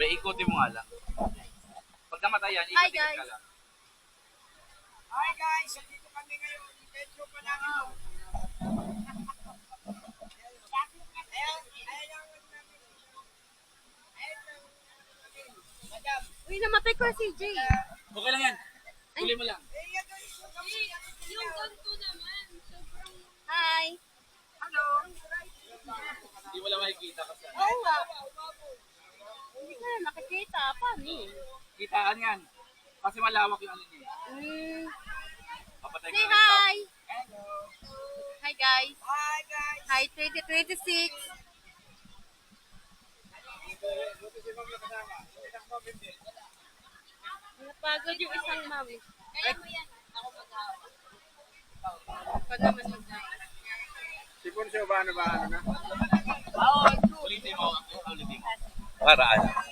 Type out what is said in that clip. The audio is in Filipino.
Sabi, ikutin mo nga lang. Pag namatay yan, Hi, ikutin ka guys. lang. Hi guys, dito kami ngayon. Medyo pa namin. Madam. Uy, namatay ko si Jay. Okay lang yan. Tuloy mo lang. Yung ganito naman, sobrang... Hi. Hello. Hindi mo lang makikita kasi. Oo nga. Hindi ka na nakikita. Paano? Kitaan yan. Kasi malawak yung ano niya. Papatay Say ka ng hi. Hello. Hi, guys. Hi guys. Hi, 2026. Napagod yung isang mami. Kaya mo yan. Ako mag-aawak. Ako naman mag-aawak. Sipon siya ba ano na? Ulitin mo. Ulitin mo. Para ano?